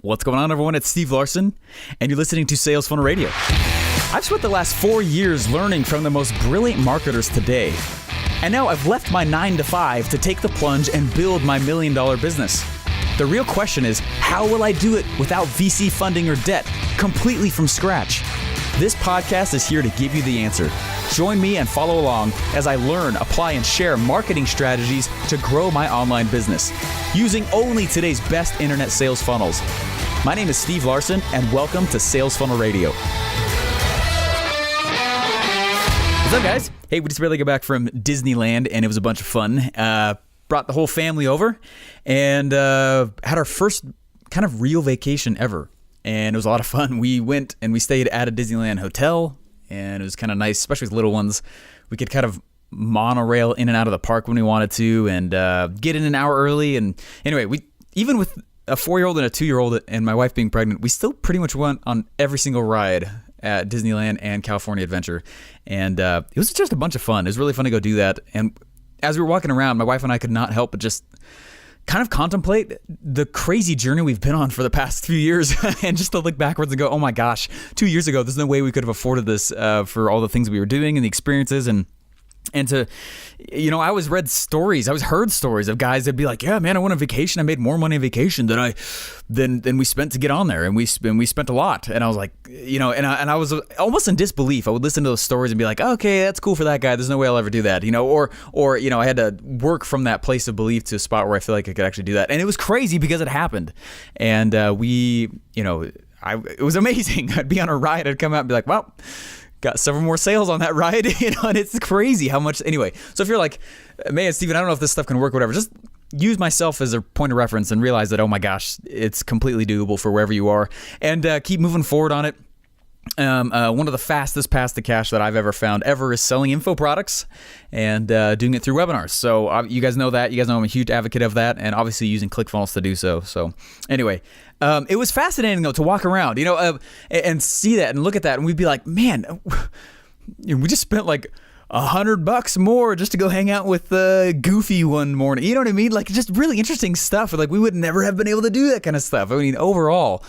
What's going on, everyone? It's Steve Larsen, and you're listening to Sales Funnel Radio. I've spent the last 4 years learning from the most brilliant marketers today, and now I've left my 9-to-5 to take the plunge and build my $1 million business. The real question is, how will I do it without VC funding or debt, completely from scratch? This podcast is here to give you the answer. Join me and follow along as I learn, apply, and share marketing strategies to grow my online business using only today's best internet sales funnels. My name is Steve Larsen, and welcome to Sales Funnel Radio. What's up, guys? Hey, we just barely got back from Disneyland, and it was a bunch of fun. Brought the whole family over and had our first kind of real vacation ever. And it was a lot of fun. We went and we stayed at a Disneyland hotel, and it was kind of nice, especially with little ones. We could kind of monorail in and out of the park when we wanted to, and get in an hour early. And anyway, we even with a 4-year-old and a 2-year-old and my wife being pregnant, we still pretty much went on every single ride at Disneyland and California Adventure. And it was just a bunch of fun. It was really fun to go do that. And as we were walking around, my wife and I could not help but just kind of contemplate the crazy journey we've been on for the past few years and just to look backwards and go, oh my gosh, 2 years ago, there's no way we could have afforded this for all the things we were doing and the experiences. And to, I always heard stories of guys that'd be like, yeah, man, I went on vacation. I made more money on vacation than we spent to get on there. And we spent a lot. And I was like, and I was almost in disbelief. I would listen to those stories and be like, okay, that's cool for that guy. There's no way I'll ever do that, or I had to work from that place of belief to a spot where I feel like I could actually do that. And it was crazy because it happened. And it was amazing. I'd be on a ride. I'd come out and be like, well, got several more sales on that ride, and it's crazy how much. Anyway, so if you're like, man, Steven, I don't know if this stuff can work, whatever, just use myself as a point of reference and realize that, oh my gosh, it's completely doable for wherever you are, and keep moving forward on it. One of the fastest paths to cash that I've ever found is selling info products and doing it through webinars. So you guys know that. You guys know I'm a huge advocate of that, and obviously using ClickFunnels to do so. So anyway, it was fascinating though to walk around, and see that and look at that, and we'd be like, man, we just spent like $100 more just to go hang out with Goofy one morning. You know what I mean? Like, just really interesting stuff. Like, we would never have been able to do that kind of stuff. I mean, overall,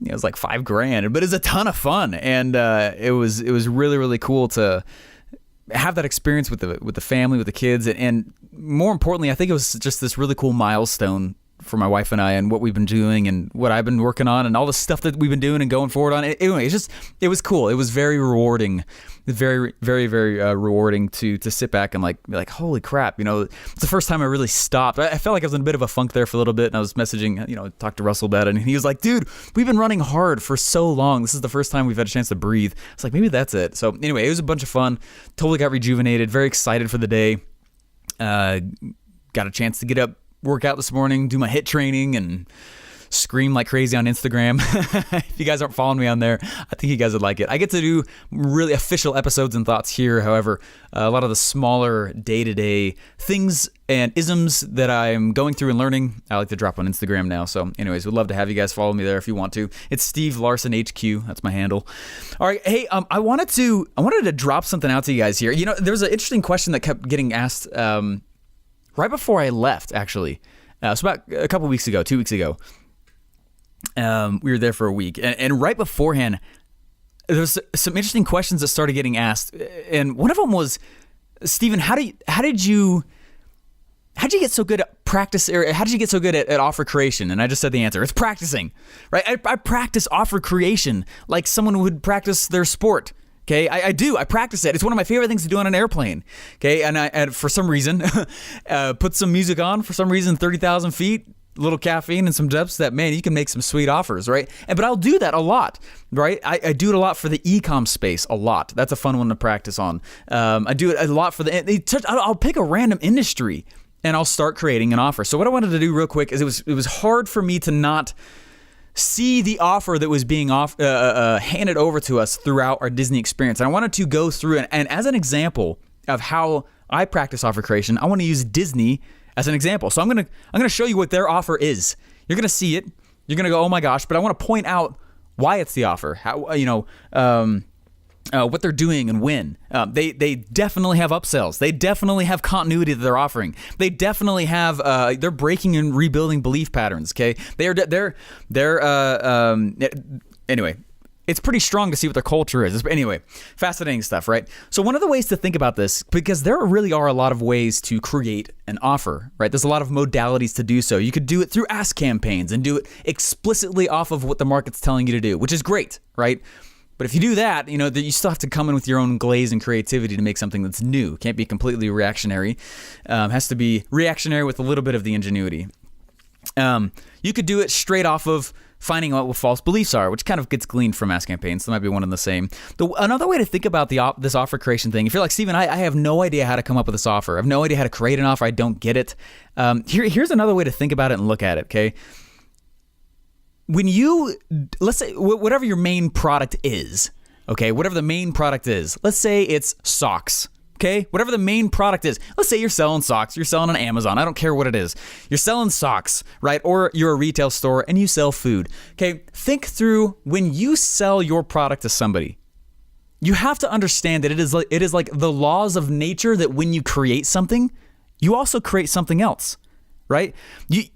it was like $5,000, but it's a ton of fun, and it was really, really cool to have that experience with the family, with the kids, and more importantly, I think it was just this really cool milestone for my wife and I, and what we've been doing and what I've been working on and all the stuff that we've been doing and going forward on. Anyway, it was cool. It was very rewarding, very, very, very rewarding to sit back and be like, holy crap, it's the first time I really stopped. I felt like I was in a bit of a funk there for a little bit, and I was messaging, talked to Russell about it, and he was like, dude, we've been running hard for so long. This is the first time we've had a chance to breathe. It's like, maybe that's it. So anyway, it was a bunch of fun. Totally got rejuvenated, very excited for the day. Got a chance to get up, work out this morning, do my HIIT training, and scream like crazy on Instagram. If you guys aren't following me on there, I think you guys would like it. I get to do really official episodes and thoughts here. However, a lot of the smaller day-to-day things and isms that I'm going through and learning, I like to drop on Instagram now. So anyways, would love to have you guys follow me there if you want to. It's Steve Larsen HQ. That's my handle. All right. Hey, I wanted to drop something out to you guys here. There was an interesting question that kept getting asked right before I left, actually. So about a couple weeks ago, 2 weeks ago, we were there for a week. And right beforehand, there was some interesting questions that started getting asked. And one of them was, Steven, how did you get so good at practice, or how did you get so good at offer creation? And I just said the answer. It's practicing, right? I practice offer creation like someone would practice their sport. Okay, I do. I practice it. It's one of my favorite things to do on an airplane. Okay, and for some reason, put some music on. For some reason, 30,000 feet, a little caffeine and some depths. That, man, you can make some sweet offers, right? But I'll do that a lot, right? I do it a lot for the e-com space, a lot. That's a fun one to practice on. I do it a lot for I'll pick a random industry and I'll start creating an offer. So what I wanted to do real quick is it was hard for me to not see the offer that was being handed over to us throughout our Disney experience. And I wanted to go through and as an example of how I practice offer creation, I want to use Disney as an example. So I'm gonna show you what their offer is. You're gonna see it. You're gonna go, oh my gosh! But I want to point out why it's the offer. How what they're doing and when. They definitely have upsells. They definitely have continuity that they're offering. They definitely have they're breaking and rebuilding belief patterns. Okay, anyway. It's pretty strong to see what their culture is. Anyway, fascinating stuff, right? So one of the ways to think about this, because there really are a lot of ways to create an offer, right? There's a lot of modalities to do so. You could do it through ask campaigns and do it explicitly off of what the market's telling you to do, which is great, right? But if you do that, you still have to come in with your own glaze and creativity to make something that's new. Can't be completely reactionary. Has to be reactionary with a little bit of the ingenuity. You could do it straight off of finding out what false beliefs are, which kind of gets gleaned from ask campaigns. So it might be one and the same. Another way to think about this offer creation thing, if you're like, Steven, I have no idea how to come up with this offer. I have no idea how to create an offer. I don't get it. Here's another way to think about it and look at it, okay? When let's say, whatever your main product is, okay, whatever the main product is, let's say it's socks. Okay, whatever the main product is. Let's say you're selling socks. You're selling on Amazon. I don't care what it is. You're selling socks, right? Or you're a retail store and you sell food. Okay, think through when you sell your product to somebody. You have to understand that it is like the laws of nature that when you create something, you also create something else, right?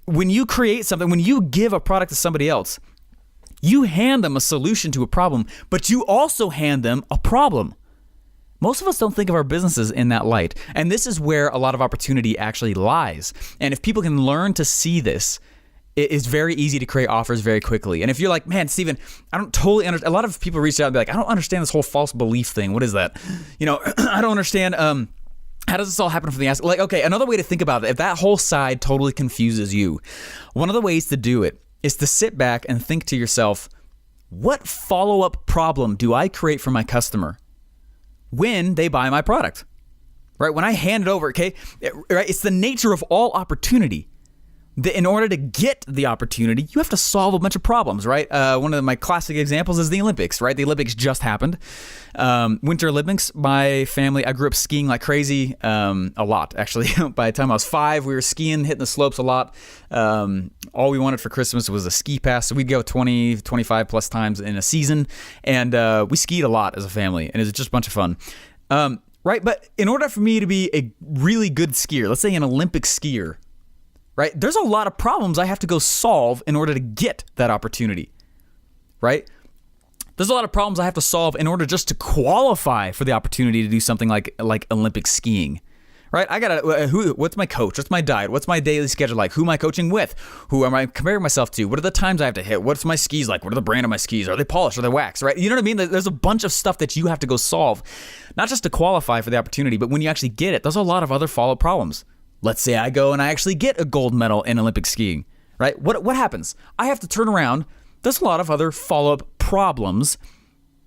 When you create something, when you give a product to somebody else, you hand them a solution to a problem, but you also hand them a problem. Most of us don't think of our businesses in that light. And this is where a lot of opportunity actually lies. And if people can learn to see this, it is very easy to create offers very quickly. And if you're like, man, Steven, I don't totally understand. A lot of people reach out and be like, I don't understand this whole false belief thing. What is that? I don't understand. How does this all happen from the ask? Like, okay, another way to think about it, if that whole side totally confuses you, one of the ways to do it is to sit back and think to yourself, what follow-up problem do I create for my customer when they buy my product, right? When I hand it over, okay, right? It's the nature of all opportunity. In order to get the opportunity, you have to solve a bunch of problems, right? One of my classic examples is the Olympics, right? The Olympics just happened. Winter Olympics, my family, I grew up skiing like crazy, a lot, actually. By the time I was 5, we were skiing, hitting the slopes a lot. All we wanted for Christmas was a ski pass. So we'd go 20, 25 plus times in a season. And we skied a lot as a family, and it was just a bunch of fun. Right? But in order for me to be a really good skier, let's say an Olympic skier, right? There's a lot of problems I have to go solve in order to get that opportunity, right? There's a lot of problems I have to solve in order just to qualify for the opportunity to do something like Olympic skiing, right? I gotta, what's my coach? What's my diet? What's my daily schedule like? Who am I coaching with? Who am I comparing myself to? What are the times I have to hit? What's my skis like? What are the brand of my skis? Are they polished? Are they waxed, right? You know what I mean? There's a bunch of stuff that you have to go solve, not just to qualify for the opportunity, but when you actually get it, there's a lot of other follow-up problems. Let's say I go and I actually get a gold medal in Olympic skiing, right? What happens? I have to turn around. There's a lot of other follow-up problems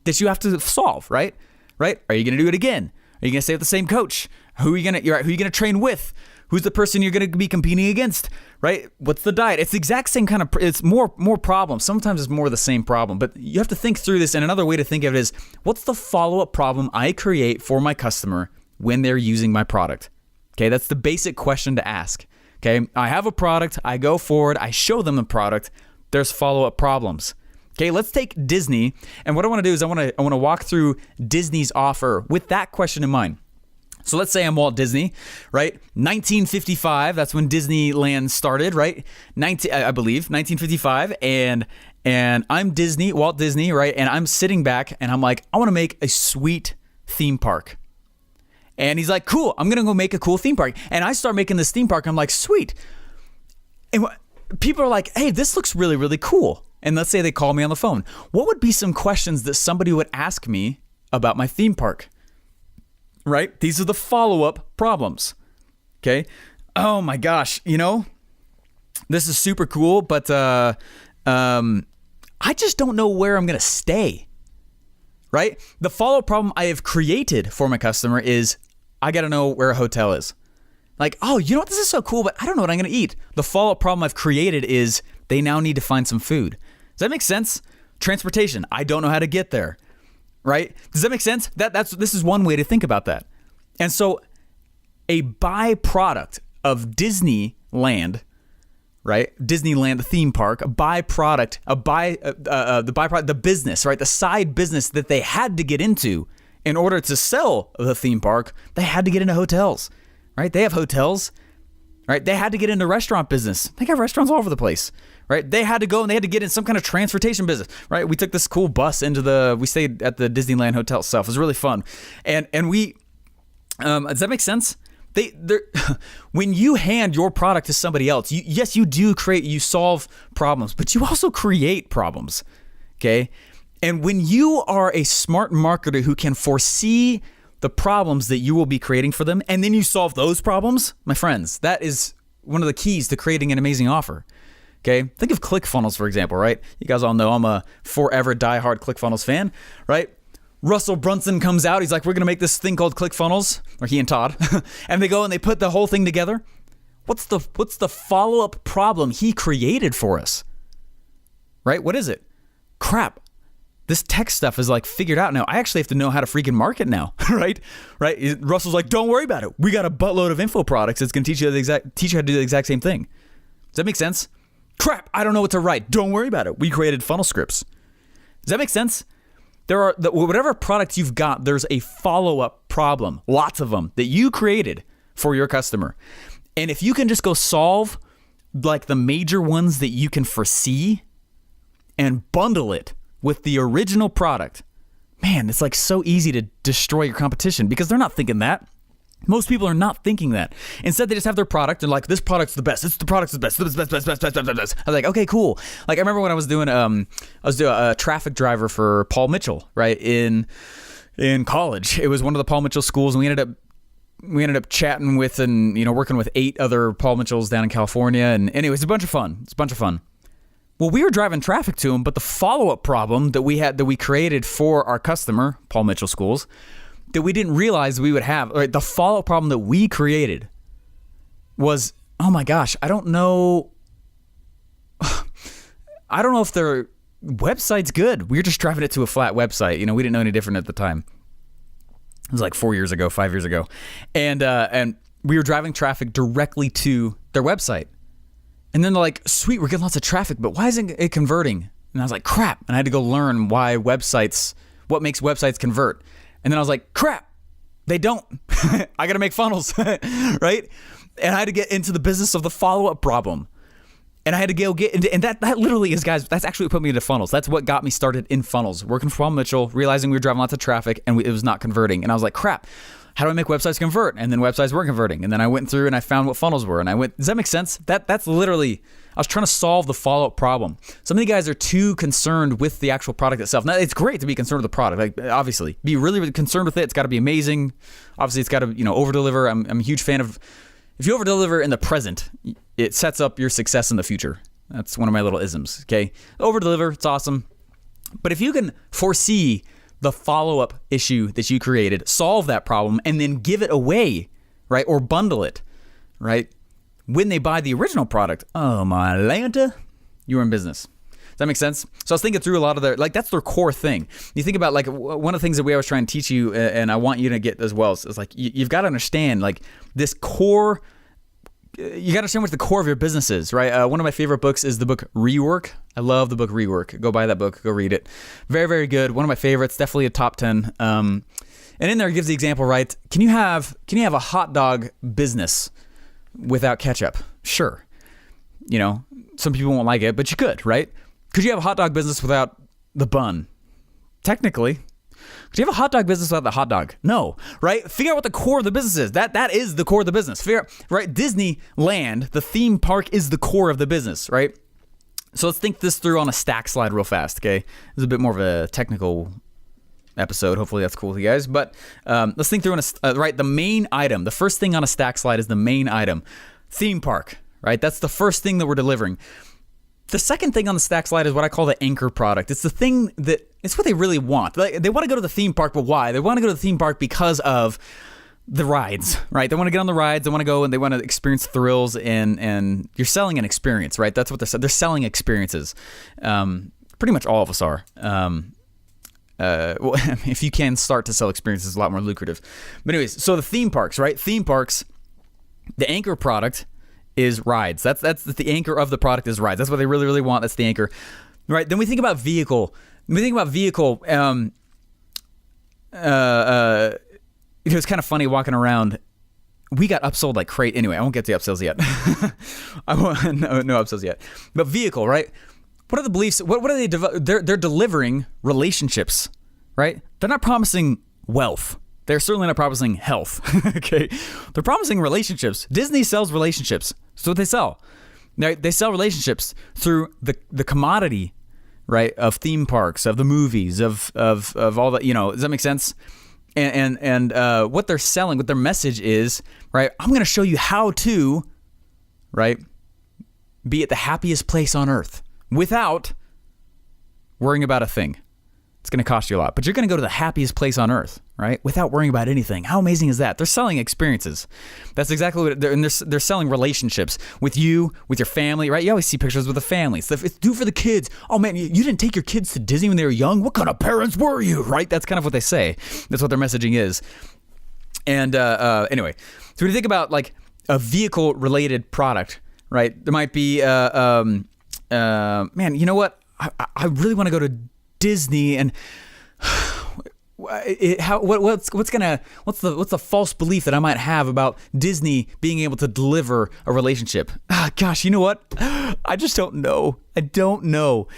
that you have to solve, right? Right? Are you going to do it again? Are you going to stay with the same coach? Who are you going to train with? Who's the person you're going to be competing against, right? What's the diet? It's the exact same kind of, it's more problems. Sometimes it's more the same problem, but you have to think through this. And another way to think of it is, what's the follow-up problem I create for my customer when they're using my product? Okay, that's the basic question to ask. Okay, I have a product, I go forward, I show them the product, there's follow-up problems. Okay, let's take Disney, and what I want to do is I want to walk through Disney's offer with that question in mind. So let's say I'm Walt Disney, right? 1955, that's when Disneyland started, right? I believe 1955, and I'm Walt Disney, right? And I'm sitting back and I'm like, I want to make a sweet theme park. And he's like, cool, I'm going to go make a cool theme park. And I start making this theme park. I'm like, sweet. And people are like, hey, this looks really, really cool. And let's say they call me on the phone. What would be some questions that somebody would ask me about my theme park? Right? These are the follow-up problems. Okay? Oh my gosh, this is super cool, but I just don't know where I'm going to stay. Right? The follow-up problem I have created for my customer is, I got to know where a hotel is. Like, oh, you know what? This is so cool, but I don't know what I'm going to eat. The follow-up problem I've created is they now need to find some food. Does that make sense? Transportation. I don't know how to get there. Right? Does that make sense? This is one way to think about that. And so a byproduct of Disneyland, right? Disneyland, the theme park, the business, right? The side business that they had to get into in order to sell the theme park, they had to get into hotels, right? They have hotels, right? They had to get into restaurant business. They got restaurants all over the place, right? They had to go and they had to get in some kind of transportation business, right? We took this cool bus we stayed at the Disneyland hotel itself. It was really fun. And we, does that make sense? When you hand your product to somebody else, you solve problems, but you also create problems, okay? And when you are a smart marketer who can foresee the problems that you will be creating for them, and then you solve those problems, my friends, that is one of the keys to creating an amazing offer. Okay, think of ClickFunnels, for example, right? You guys all know I'm a forever diehard ClickFunnels fan, right? Russell Brunson comes out. He's like, we're going to make this thing called ClickFunnels, or he and Todd, and they go and they put the whole thing together. What's the follow-up problem he created for us, right? What is it? Crap. This tech stuff is like figured out now. I actually have to know how to freaking market now, right? Right? Russell's like, don't worry about it. We got a buttload of info products that's going to teach you how to do the exact same thing. Does that make sense? Crap, I don't know what to write. Don't worry about it. We created funnel scripts. Does that make sense? Whatever product you've got, there's a follow-up problem, lots of them, that you created for your customer. And if you can just go solve like the major ones that you can foresee and bundle it with the original product, man, it's like so easy to destroy your competition because they're not thinking that. Most people are not thinking that. Instead, they just have their product and like, this product's the best. The product's the best. Best. I was like, okay, cool. Like I remember when I was doing a traffic driver for Paul Mitchell, right, in college. It was one of the Paul Mitchell schools, and we ended up chatting with and working with 8 other Paul Mitchells down in California. And anyway, it's a bunch of fun. Well, we were driving traffic to him, but the follow-up problem that we created for our customer, Paul Mitchell schools, that we didn't realize we would have, right? The follow-up problem that we created was, oh my gosh, I don't know if their website's good. We were just driving it to a flat website. We didn't know any different at the time. It was like 5 years ago. And we were driving traffic directly to their website. And then they're like, sweet, we're getting lots of traffic, but why isn't it converting? And I was like, crap. And I had to go learn what makes websites convert. And then I was like, crap, they don't. I got to make funnels, right? And I had to get into the business of the follow-up problem. And I had to go get into, and that literally is, guys, that's actually what put me into funnels. That's what got me started in funnels. Working for Paul Mitchell, realizing we were driving lots of traffic and it was not converting. And I was like, crap, how do I make websites convert? And then websites weren't converting. And then I went through and I found what funnels were. And does that make sense? That's literally, I was trying to solve the follow-up problem. Some of you guys are too concerned with the actual product itself. Now, it's great to be concerned with the product. Like, obviously, be really, really concerned with it. It's got to be amazing. Obviously, it's got to, over-deliver. I'm a huge fan of, if you over-deliver in the present, it sets up your success in the future. That's one of my little isms, okay? Over-deliver, it's awesome. But if you can foresee the follow-up issue that you created, solve that problem, and then give it away, right? Or bundle it, right? When they buy the original product, oh my Lanta, you're in business. Does that make sense? So I was thinking through a lot of that's their core thing. You think about like one of the things that we always try and teach you, and I want you to get as well, is like you've got to understand like this core. You got to understand what the core of your business is, right? One of my favorite books is the book Rework. I love the book Rework. Go buy that book. Go read it. Very, very good. One of my favorites. Definitely a top 10. And in there it gives the example, right? Can you have a hot dog business without ketchup? Sure. Some people won't like it, but you could, right? Could you have a hot dog business without the bun? Technically. Could you have a hot dog business without the hot dog? No, right? Figure out what the core of the business is. That is the core of the business. Figure out, right? Disneyland, the theme park, is the core of the business, right? So let's think this through on a stack slide real fast, okay? This is a bit more of a technical episode. Hopefully that's cool with you guys. But let's think through right? The main item, the first thing on a stack slide is the main item. Theme park, right? That's the first thing that we're delivering. The second thing on the stack slide is what I call the anchor product. It's the thing it's what they really want. Like, they want to go to the theme park, but why? They want to go to the theme park because of the rides, right? They want to get on the rides. They want to go and they want to experience thrills, and you're selling an experience, right? That's what they're selling experiences. Pretty much all of us are. If you can start to sell experiences, it's a lot more lucrative. But anyways, so the theme parks, right? Theme parks, the anchor product is rides. That's the anchor of the product is rides. That's what they really, really want. That's the anchor, right? Then we think about vehicle. it was kind of funny walking around. We got upsold like crazy. Anyway, I won't get to the upsells yet. No upsells yet. But vehicle, right? What are the beliefs? What are they? They're delivering relationships, right? They're not promising wealth. They're certainly not promising health. Okay, they're promising relationships. Disney sells relationships. That's what they sell. They sell relationships through the commodity, right, of theme parks, of the movies, of all that. Does that make sense? And what they're selling, what their message is, right? I'm going to show you how to, right, be at the happiest place on earth without worrying about a thing. It's going to cost you a lot, but you're going to go to the happiest place on earth, right? Without worrying about anything. How amazing is that? They're selling experiences. That's exactly what they're selling relationships with you, with your family, right? You always see pictures with the family. It's do for the kids. Oh man, you didn't take your kids to Disney when they were young. What kind of parents were you, right? That's kind of what they say. That's what their messaging is. And anyway, so when you think about like a vehicle related product, right? There might be, man, you know what? I really want to go to Disney, and what's the false belief that I might have about Disney being able to deliver a relationship? Gosh, you know what? I just don't know. I don't know.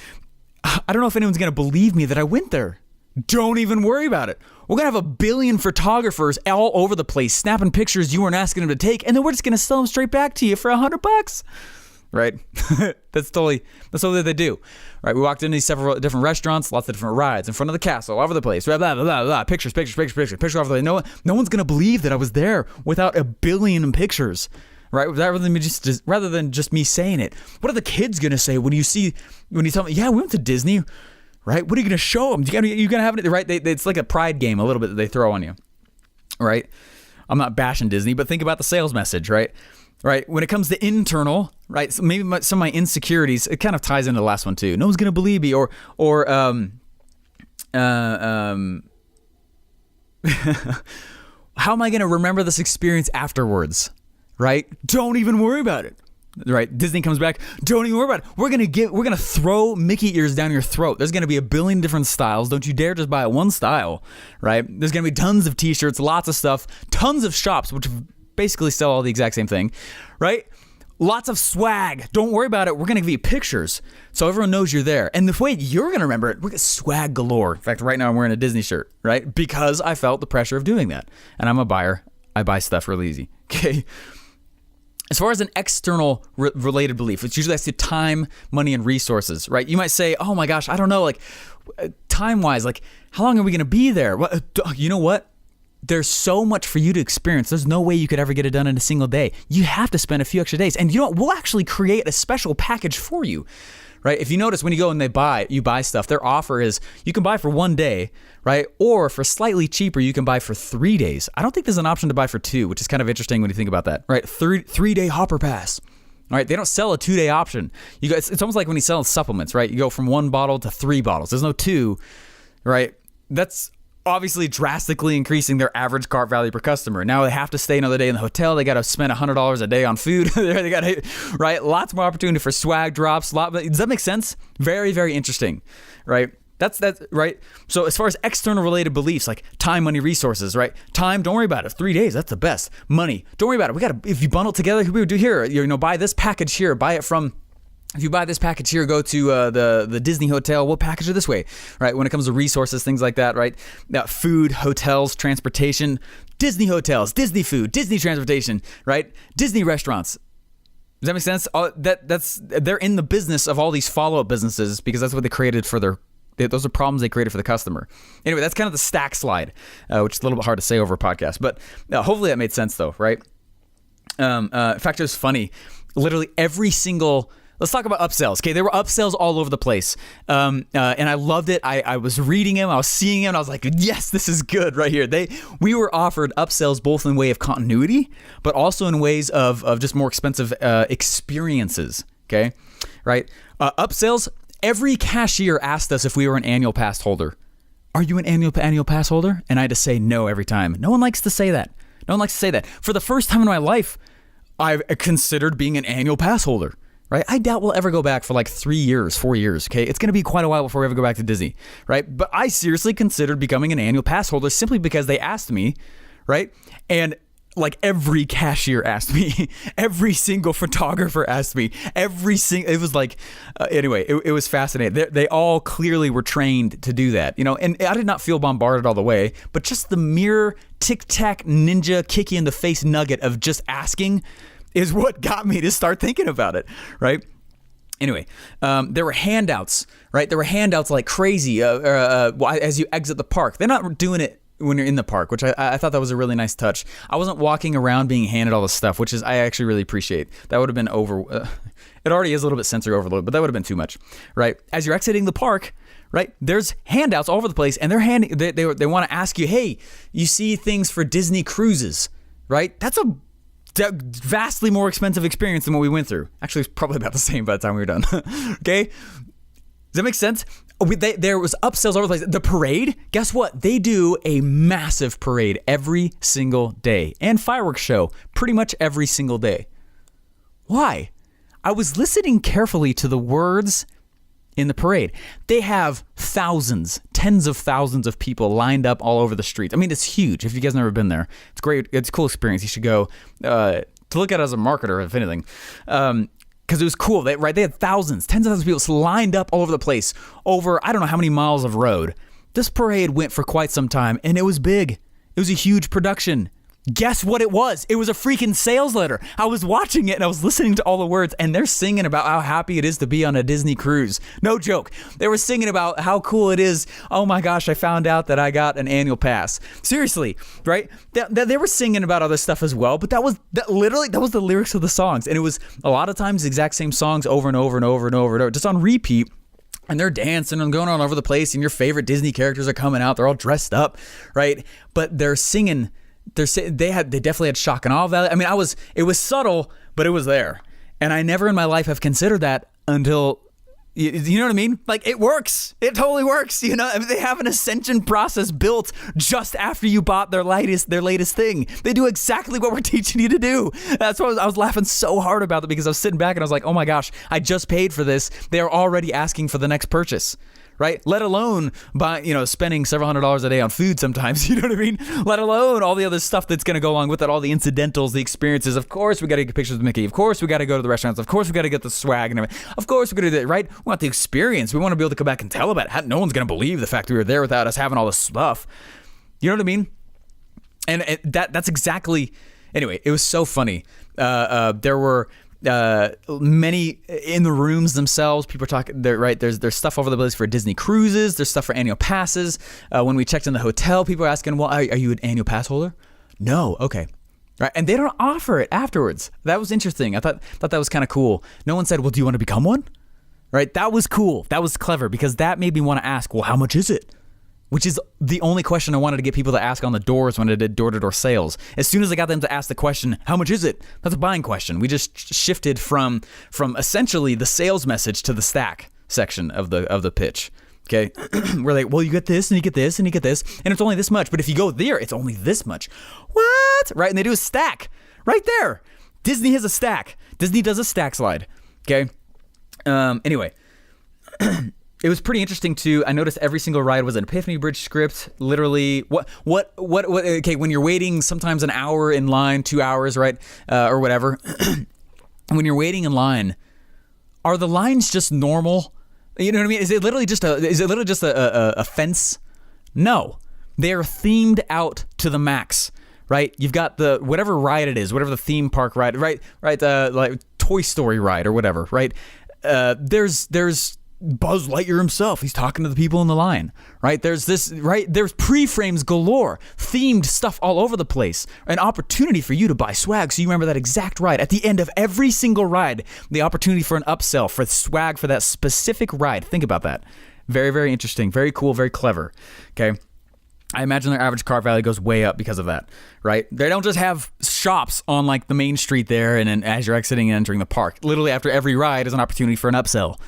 I don't know if anyone's gonna believe me that I went there. Don't even worry about it. We're gonna have 1 billion photographers all over the place snapping pictures you weren't asking them to take, and then we're just gonna sell them straight back to you for $100. Right? That's totally what they do. Right? We walked into these several different restaurants, lots of different rides in front of the castle, all over the place. Blah, blah, blah, blah, blah. Pictures all over the place. No one's going to believe that I was there without 1 billion pictures. Right? Rather than just me saying it. What are the kids going to say when you tell me, yeah, we went to Disney, right? What are you going to show them? You're going to have it, right? It's like a pride game a little bit that they throw on you. Right? I'm not bashing Disney, but think about the sales message, right? Right. When it comes to internal, right? So maybe some of my insecurities, it kind of ties into the last one too. No one's gonna believe me, or how am I gonna remember this experience afterwards? Right? Don't even worry about it. Right? Disney comes back. Don't even worry about it. We're gonna throw Mickey ears down your throat. There's gonna be 1 billion different styles. Don't you dare just buy one style. Right? There's gonna be tons of T-shirts, lots of stuff, tons of shops, which basically sell all the exact same thing, right? Lots of swag. Don't worry about it. We're going to give you pictures so everyone knows you're there. And the way you're going to remember it, we're going to swag galore. In fact, right now I'm wearing a Disney shirt, right? Because I felt the pressure of doing that. And I'm a buyer. I buy stuff real easy. Okay. As far as an external related belief, which usually has to time, money, and resources, right? You might say, oh my gosh, I don't know, like time-wise, like how long are we going to be there? You know what? There's so much for you to experience. There's no way you could ever get it done in a single day. You have to spend a few extra days. And you know what? We'll actually create a special package for you, right? If you notice when you go and you buy stuff, their offer is you can buy for 1 day, right? Or for slightly cheaper, you can buy for 3 days. I don't think there's an option to buy for 2, which is kind of interesting when you think about that, right? 3-day hopper pass. All right, they don't sell a 2-day option. It's almost like when you sell supplements, right? You go from 1 bottle to 3 bottles. There's no 2, right? That's obviously drastically increasing their average cart value per customer. Now they have to stay another day in the hotel. They got to spend $100 a day on food. They got to, right? Lots more opportunity for swag drops. Does that make sense? Very, very interesting, right? That's right. So as far as external related beliefs, like time, money, resources, right? Time, don't worry about it. 3 days, that's the best. Money, don't worry about it. If you bundle together, we would do here. Buy this package here. Buy it from. If you buy this package here, go to the Disney hotel, we'll package it this way, right? When it comes to resources, things like that, right? Food, hotels, transportation, Disney hotels, Disney food, Disney transportation, right? Disney restaurants. Does that make sense? They're in the business of all these follow-up businesses because that's what they created for those are problems they created for the customer. Anyway, that's kind of the stack slide, which is a little bit hard to say over a podcast, but hopefully that made sense though, right? In fact, it was funny. Literally every single... Let's talk about upsells. Okay, there were upsells all over the place, and I loved it. I was reading them, I was seeing them, and I was like, yes, this is good right here. We were offered upsells both in way of continuity, but also in ways of just more expensive experiences. Okay, right? Upsells. Every cashier asked us if we were an annual pass holder. Are you an annual pass holder? And I had to say no every time. No one likes to say that. No one likes to say that. For the first time in my life, I've considered being an annual pass holder. right? I doubt we'll ever go back for like 3 years, 4 years, okay? It's going to be quite a while before we ever go back to Disney, right? But I seriously considered becoming an annual pass holder simply because they asked me, right? And like every cashier asked me, every single photographer asked me, it was like, anyway, it was fascinating. They all clearly were trained to do that, and I did not feel bombarded all the way, but just the mere tic-tac ninja kick you in the face nugget of just asking is what got me to start thinking about it, right? Anyway, there were handouts, right? There were handouts like crazy as you exit the park. They're not doing it when you're in the park, which I thought that was a really nice touch. I wasn't walking around being handed all this stuff, which I actually really appreciate. That would have been it already is a little bit sensory overload, but that would have been too much, right? As you're exiting the park, right, there's handouts all over the place, and they want to ask you, hey, you see things for Disney cruises, right? That's a vastly more expensive experience than what we went through. Actually, it's probably about the same by the time we were done. Okay? Does that make sense? There was upsells all over the place. The parade, guess what? They do a massive parade every single day, and fireworks show pretty much every single day. Why? I was listening carefully to the words in the parade. They have thousands, tens of thousands of people lined up all over the streets. I mean, it's huge. If you guys have never been there, it's great. It's a cool experience. You should go to look at it as a marketer, if anything. Because it was cool. They had thousands, tens of thousands of people lined up all over the place over I don't know how many miles of road. This parade went for quite some time, and it was big. It was a huge production. Guess what it was? It was a freaking sales letter. I was watching it and I was listening to all the words, and they're singing about how happy it is to be on a Disney cruise. No joke. They were singing about how cool it is. Oh my gosh, I found out that I got an annual pass. Seriously, right? They were singing about other stuff as well, but that was the lyrics of the songs, and it was a lot of times the exact same songs over and over and over and over and over, just on repeat. And they're dancing and going all over the place, and your favorite Disney characters are coming out. They're all dressed up, right? But they're singing. They definitely had shock and awe value. I mean, it was subtle, but it was there. And I never in my life have considered that until, you know what I mean? Like, it works. It totally works. I mean, they have an ascension process built just after you bought their latest thing. They do exactly what we're teaching you to do. That's why I was laughing so hard about it, because I was sitting back and I was like, oh my gosh, I just paid for this. They're already asking for the next purchase. Right? Let alone spending several $100s a day on food sometimes, you know what I mean? Let alone all the other stuff that's going to go along with it, all the incidentals, the experiences. Of course, we got to get pictures with Mickey. Of course, we got to go to the restaurants. Of course, we got to get the swag and everything. Of course, we're going to do that, right? We want the experience. We want to be able to come back and tell about it. No one's going to believe the fact we were there without us having all this stuff. You know what I mean? And that's exactly, anyway, it was so funny. There were many in the rooms themselves. People are talking there, right? There's stuff over the place for Disney cruises. There's stuff for annual passes. When we checked in the hotel, people are asking, well, are you an annual pass holder? No. Okay. Right. And they don't offer it afterwards. That was interesting. I thought that was kind of cool. No one said, well, do you want to become one? Right. That was cool. That was clever, because that made me want to ask, well, how much is it? Which is the only question I wanted to get people to ask on the doors when I did door-to-door sales. As soon as I got them to ask the question, how much is it? That's a buying question. We just shifted from essentially the sales message to the stack section of the pitch. Okay? We're like, well, you get this, and you get this, and you get this, and it's only this much. But if you go there, it's only this much. What? Right? And they do a stack right there. Disney has a stack. Disney does a stack slide. Okay? Anyway. It was pretty interesting too. I noticed every single ride was an Epiphany Bridge script. Literally, what? Okay, when you're waiting, sometimes an hour in line, 2 hours, right, or whatever. When you're waiting in line, are the lines just normal? You know what I mean? Is it literally just a fence? No, they are themed out to the max. Right? You've got the whatever ride it is, whatever the theme park ride, right? Like Toy Story ride or whatever, right? There's Buzz Lightyear himself. He's talking to the people in the line, right? There's this, right? There's pre-frames galore, themed stuff all over the place. An opportunity for you to buy swag so you remember that exact ride. At the end of every single ride, the opportunity for an upsell for swag for that specific ride. Think about that. Very, very interesting. Very cool. Very clever. Okay. I imagine their average cart value goes way up because of that, right? They don't just have shops on like the main street there and then as you're exiting and entering the park. Literally after every ride is an opportunity for an upsell.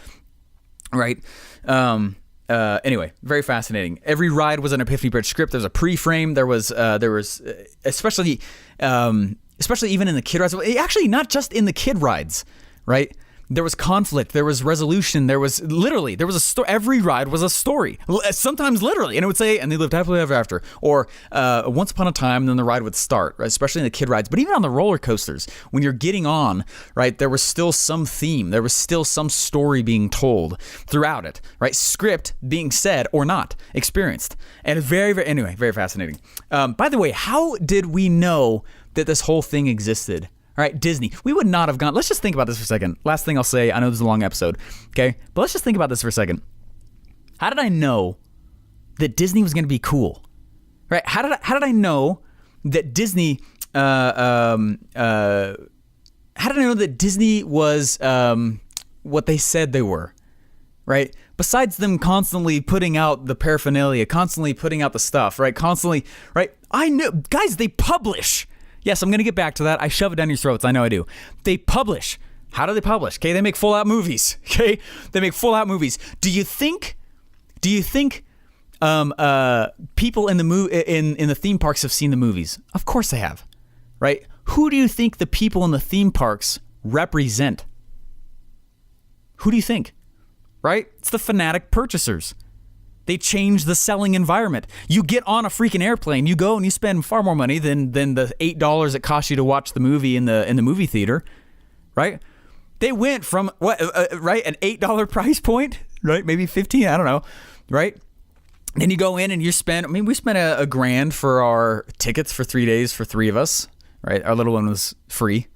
Right. Anyway, very fascinating. Every ride was an Epiphany Bridge script. There's a pre-frame. There was especially even in the kid rides. Actually, not just in the kid rides, right? There was conflict. There was resolution. There was a story. Every ride was a story. Sometimes literally. And it would say, and they lived happily ever after. Or once upon a time, then the ride would start, right? Especially in the kid rides. But even on the roller coasters, when you're getting on, right, there was still some theme. There was still some story being told throughout it, right? Script being said or not, experienced. And anyway, very fascinating. By the way, how did we know that this whole thing existed? All right, Disney. We would not have gone. Let's just think about this for a second. Last thing I'll say. I know this is a long episode, okay? But let's just think about this for a second. How did I know that Disney was going to be cool? Right? How did I know that Disney? How did I know that Disney was what they said they were? Right? Besides them constantly putting out the paraphernalia, constantly putting out the stuff, right? Constantly, right? I knew, guys. They publish. Yes, I'm going to get back to that. I shove it down your throats. I know I do. They publish. How do they publish? Okay, they make full-out movies. Okay, they make full-out movies. Do you think people in the theme parks have seen the movies? Of course they have, right? Who do you think the people in the theme parks represent? Who do you think? Right? It's the fanatic purchasers. They change the selling environment. You get on a freaking airplane, you go and you spend far more money than the $8 it costs you to watch the movie in the movie theater, right? They went from right, an $8 price point, right? Maybe 15, I don't know, right? Then you go in and you spend. I mean, we spent a grand for our tickets for 3 days for 3 of us, right? Our little one was free.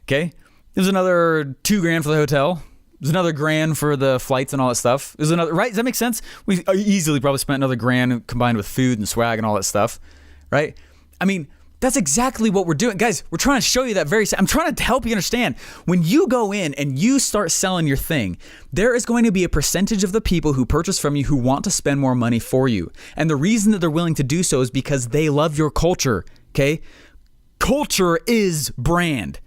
Okay, there's another $2,000 for the hotel. There's another grand for the flights and all that stuff. There's another, right? Does that make sense? We easily probably spent another grand combined with food and swag and all that stuff, right? I mean, that's exactly what we're doing. Guys, we're trying to show you that I'm trying to help you understand. When you go in and you start selling your thing, there is going to be a percentage of the people who purchase from you who want to spend more money for you. And the reason that they're willing to do so is because they love your culture, okay? Culture is brand.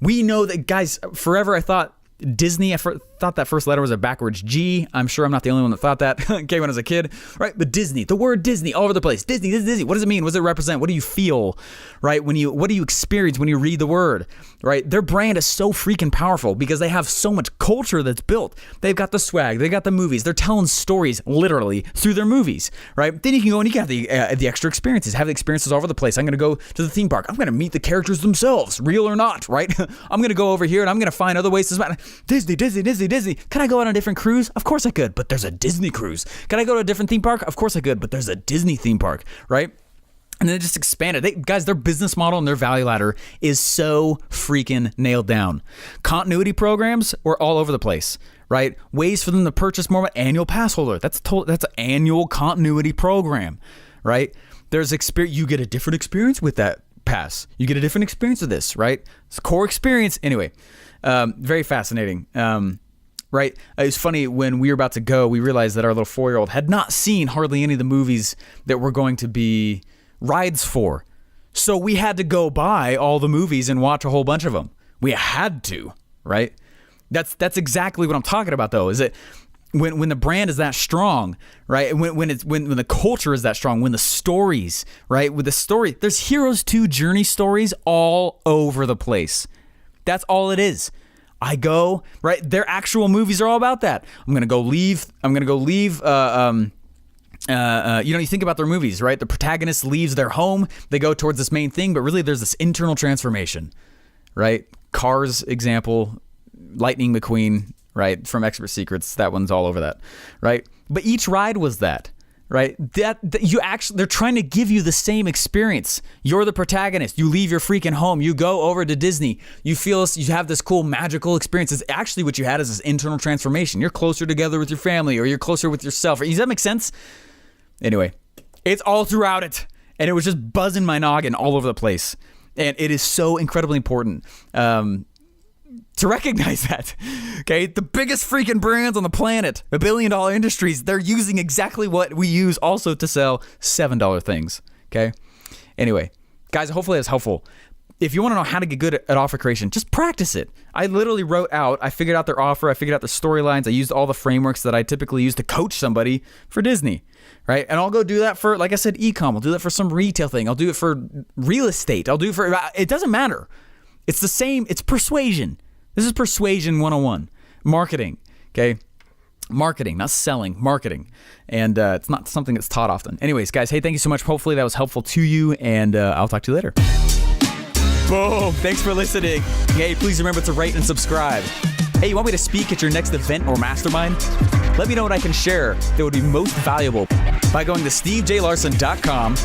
We know that, guys, forever I thought Disney, I thought that first letter was a backwards G. I'm sure I'm not the only one that thought that, okay, when I was a kid, right? But Disney, the word Disney all over the place. Disney, Disney. What does it mean? What does it represent? What do you feel, right? What do you experience when you read the word, right? Their brand is so freaking powerful because they have so much culture that's built. They've got the swag. They got the movies. They're telling stories literally through their movies, right? Then you can go and you can have the extra experiences, have the experiences all over the place. I'm going to go to the theme park. I'm going to meet the characters themselves, real or not, right? I'm going to go over here and I'm going to find other ways to Disney. Can I go on a different cruise? Of course I could, but there's a Disney cruise. Can I go to a different theme park? Of course I could, but there's a Disney theme park, right? And then it just expanded. Guys, their business model and their value ladder is so freaking nailed down. Continuity programs were all over the place, right? Ways for them to purchase more. Annual pass holder. That's an annual continuity program, right? There's you get a different experience with that pass. You get a different experience with this, right? It's a core experience. Anyway, very fascinating. Right? It was funny when we were about to go, we realized that our little 4-year-old had not seen hardly any of the movies that were going to be rides for. So we had to go buy all the movies and watch a whole bunch of them. We had to, right? That's exactly what I'm talking about, though, is that when the brand is that strong, right? When the culture is that strong, when the stories, right? With the story, there's Heroes 2 journey stories all over the place. That's all it is. I go, right? Their actual movies are all about that. I'm going to go leave. You think about their movies, right? The protagonist leaves their home. They go towards this main thing, but really there's this internal transformation, right? Cars example, Lightning McQueen, right? From Expert Secrets. That one's all over that, right? But each ride was that. Right? They're trying to give you the same experience. You're the protagonist. You leave your freaking home. You go over to Disney. You have this cool magical experience. It's actually what you had is this internal transformation. You're closer together with your family, or you're closer with yourself. Does that make sense? Anyway, it's all throughout it. And it was just buzzing my noggin all over the place. And it is so incredibly important to recognize that, okay? The biggest freaking brands on the planet, $1 billion industries, they're using exactly what we use also to sell $7 things, okay? Anyway, guys, hopefully that's helpful. If you want to know how to get good at offer creation, just practice it. I literally I figured out their offer, I figured out the storylines, I used all the frameworks that I typically use to coach somebody for Disney, right? And I'll go do that for, like I said, e-com. I'll do that for some retail thing. I'll do it for real estate. I'll do it for, it doesn't matter. It's the same, it's persuasion. This is persuasion 101. Marketing, okay? Marketing, not selling, marketing. And it's not something that's taught often. Anyways, guys, hey, thank you so much. Hopefully that was helpful to you, and I'll talk to you later. Boom. Thanks for listening. Hey, please remember to rate and subscribe. Hey, you want me to speak at your next event or mastermind? Let me know what I can share that would be most valuable by going to stevejlarsen.com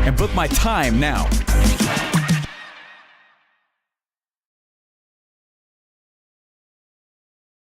and book my time now.